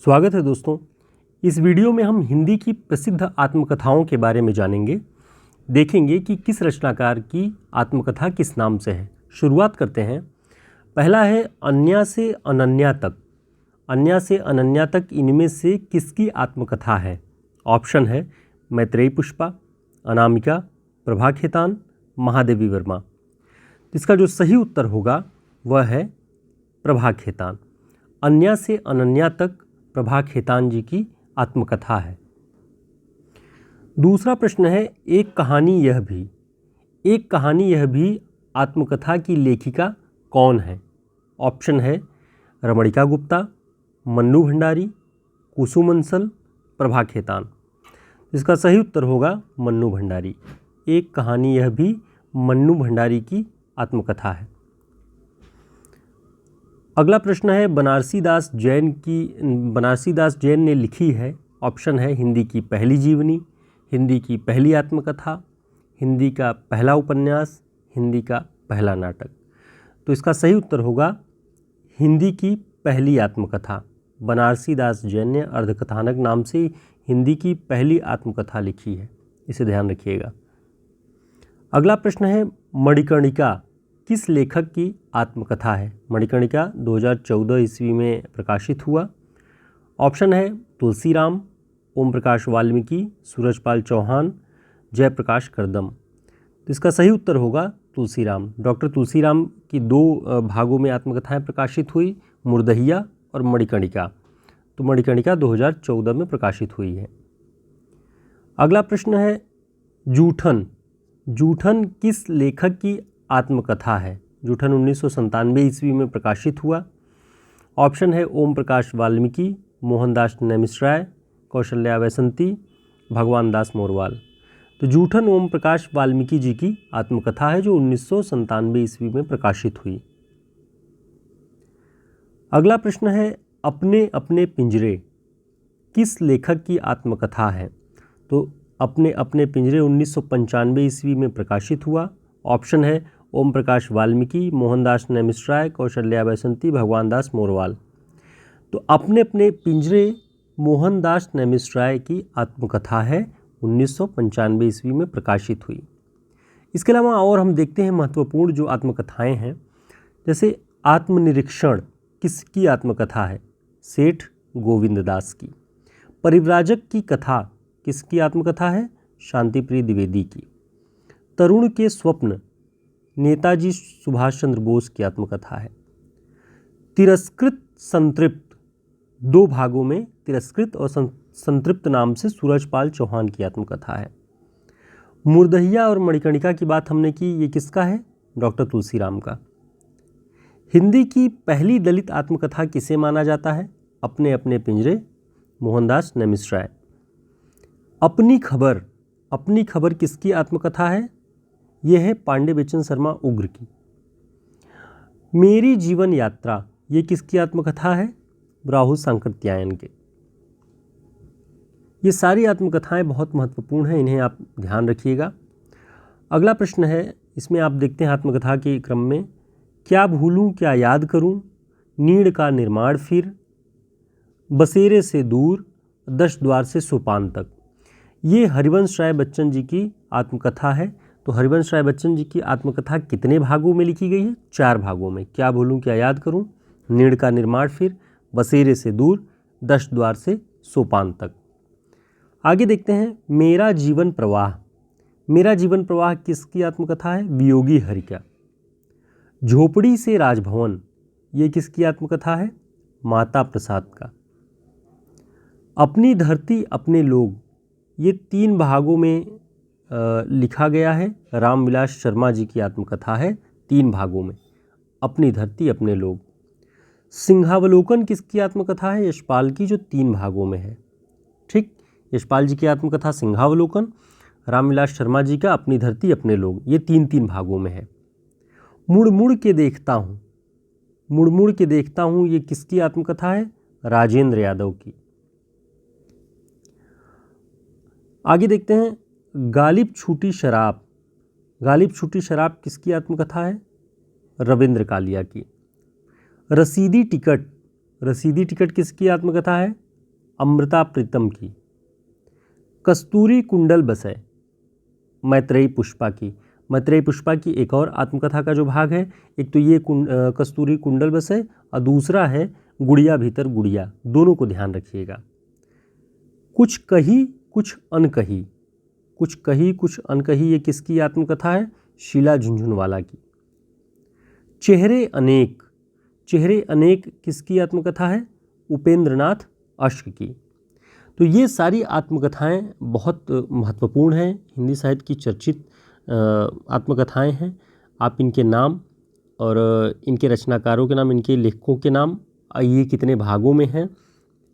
स्वागत है दोस्तों। इस वीडियो में हम हिंदी की प्रसिद्ध आत्मकथाओं के बारे में जानेंगे। देखेंगे कि किस रचनाकार की आत्मकथा किस नाम से है। शुरुआत करते हैं। पहला है अन्या से अनन्या तक। अन्या से अनन्या तक इनमें से किसकी आत्मकथा है? ऑप्शन है मैत्रेयी पुष्पा, अनामिका, प्रभा खेतान, महादेवी वर्मा। इसका जो सही उत्तर होगा वह है प्रभा खेतान। अन्या से अनन्या तक प्रभा खेतान जी की आत्मकथा है। दूसरा प्रश्न है एक कहानी यह भी। एक कहानी यह भी आत्मकथा की लेखिका कौन है? ऑप्शन है रमणिका गुप्ता, मन्नू भंडारी, कुसुम अंसल, प्रभा खेतान। इसका सही उत्तर होगा मन्नू भंडारी। एक कहानी यह भी मन्नू भंडारी की आत्मकथा है। अगला प्रश्न है बनारसी दास जैन ने लिखी है। ऑप्शन है हिंदी की पहली जीवनी, हिंदी की पहली आत्मकथा, हिंदी का पहला उपन्यास, हिंदी का पहला नाटक। तो इसका सही उत्तर होगा हिंदी की पहली आत्मकथा। बनारसी दास जैन ने अर्धकथानक नाम से हिंदी की पहली आत्मकथा लिखी है, इसे ध्यान रखिएगा। अगला प्रश्न है मणिकर्णिका किस लेखक की आत्मकथा है? मणिकर्णिका 2014 ईस्वी में प्रकाशित हुआ। ऑप्शन है तुलसीराम, ओम प्रकाश वाल्मीकि, सूरजपाल चौहान, जयप्रकाश करदम। तो इसका सही उत्तर होगा तुलसीराम। डॉक्टर तुलसीराम की दो भागों में आत्मकथाएं प्रकाशित हुई, मुर्दहिया और मणिकर्णिका। तो मणिकर्णिका 2014 में प्रकाशित हुई है। अगला प्रश्न है जूठन। जूठन किस लेखक की आत्मकथा है? जूठन 1997 ईस्वी में प्रकाशित हुआ। ऑप्शन है ओम प्रकाश वाल्मीकि, मोहनदास नैमिषराय, कौशल्या वैसंती, भगवान दास मोरवाल। तो जूठन ओम प्रकाश वाल्मीकि जी की आत्मकथा है जो 1997 ईस्वी में प्रकाशित हुई। अगला प्रश्न है अपने अपने पिंजरे किस लेखक की आत्मकथा है? तो अपने अपने पिंजरे 1995 ईस्वी में प्रकाशित हुआ। ऑप्शन है ओम प्रकाश वाल्मीकि, मोहनदास नैमिषराय, कौशल्या वैसंती, भगवान दास मोरवाल। तो अपने अपने पिंजरे मोहनदास नैमिषराय की आत्मकथा है, 1995 ईस्वी में प्रकाशित हुई। इसके अलावा और हम देखते हैं महत्वपूर्ण जो आत्मकथाएं हैं, जैसे आत्मनिरीक्षण किसकी आत्मकथा है? सेठ गोविंद दास की। परिव्राजक की कथा किसकी आत्मकथा है? शांतिप्रिय द्विवेदी की। तरुण के स्वप्न नेताजी सुभाष चंद्र बोस की आत्मकथा है। तिरस्कृत संतृप्त दो भागों में तिरस्कृत और संतृप्त नाम से सूरजपाल चौहान की आत्मकथा है। मुर्दहिया और मणिकर्णिका की बात हमने की, ये किसका है? डॉक्टर तुलसीराम का। हिंदी की पहली दलित आत्मकथा किसे माना जाता है? अपने अपने पिंजरे, मोहनदास नैमिषराय। अपनी खबर किसकी आत्मकथा है? यह है पांडे बेचन शर्मा उग्र की। मेरी जीवन यात्रा ये किसकी आत्मकथा है? राहुल सांकृत्यायन के। ये सारी आत्मकथाएं बहुत महत्वपूर्ण हैं, इन्हें आप ध्यान रखिएगा। अगला प्रश्न है, इसमें आप देखते हैं आत्मकथा के क्रम में क्या भूलूं क्या याद करूं, नीड़ का निर्माण फिर, बसेरे से दूर, 10 द्वार से सोपान तक। ये हरिवंश राय बच्चन जी की आत्मकथा है। तो हरिवंश राय बच्चन जी की आत्मकथा कितने भागों में लिखी गई है? 4 भागों में। क्या भूलूं क्या याद करूं, नीड़ का निर्माण फिर, बसेरे से दूर, 10 द्वार से सोपान तक। आगे देखते हैं मेरा जीवन प्रवाह। मेरा जीवन प्रवाह किसकी आत्मकथा है? वियोगी हरिका। झोपड़ी से राजभवन ये किसकी आत्मकथा है? माता प्रसाद का। अपनी धरती अपने लोग ये 3 भागों में लिखा गया है। रामविलास शर्मा जी की आत्मकथा है, 3 भागों में। अपनी धरती अपने लोग। सिंहावलोकन किसकी आत्मकथा है? यशपाल की, जो 3 भागों में है। ठीक, यशपाल जी की आत्मकथा सिंहावलोकन, रामविलास शर्मा जी का अपनी धरती अपने लोग, ये 3 भागों में है। मुड़ मुड़ के देखता हूँ, मुड़ मुड़ के देखता हूँ ये किसकी आत्मकथा है? राजेंद्र यादव की। आगे देखते हैं गालिब छूटी शराब। गालिब छूटी शराब किसकी आत्मकथा है? रविंद्र कालिया की। रसीदी टिकट, रसीदी टिकट किसकी आत्मकथा है? अमृता प्रीतम की। कस्तूरी कुंडल बसै, मैत्रेयी पुष्पा की। मैत्रेयी पुष्पा की एक और आत्मकथा का जो भाग है, एक तो ये कस्तूरी कुंडल बसै और दूसरा है गुड़िया भीतर गुड़िया। दोनों को ध्यान रखिएगा। कुछ कही कुछ अनकही, कुछ कही कुछ अनकही, ये किसकी आत्मकथा है? शीला झुंझुनवाला की। चेहरे अनेक, चेहरे अनेक किसकी आत्मकथा है? उपेंद्रनाथ अश्क की। तो ये सारी आत्मकथाएं बहुत महत्वपूर्ण हैं, हिंदी साहित्य की चर्चित आत्मकथाएं हैं। आप इनके नाम और इनके रचनाकारों के नाम, इनके लेखकों के नाम, ये कितने भागों में हैं,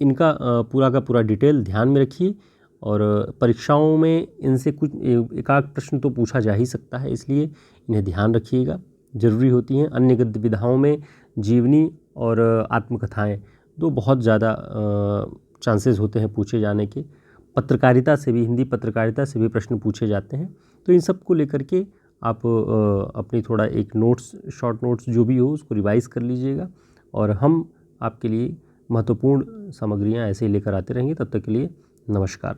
इनका पूरा का पूरा डिटेल ध्यान में रखिए। और परीक्षाओं में इनसे कुछ एकाध प्रश्न तो पूछा जा ही सकता है, इसलिए इन्हें ध्यान रखिएगा, ज़रूरी होती हैं। अन्य गद्य विधाओं में जीवनी और आत्मकथाएं दो बहुत ज़्यादा चांसेस होते हैं पूछे जाने के। पत्रकारिता से भी, हिंदी पत्रकारिता से भी प्रश्न पूछे जाते हैं। तो इन सब को लेकर के आप अपनी थोड़ा एक नोट्स, शॉर्ट नोट्स जो भी हो उसको रिवाइज़ कर लीजिएगा, और हम आपके लिए महत्वपूर्ण सामग्रियां ऐसे ही लेकर आते रहेंगे। तब तक के लिए नमस्कार।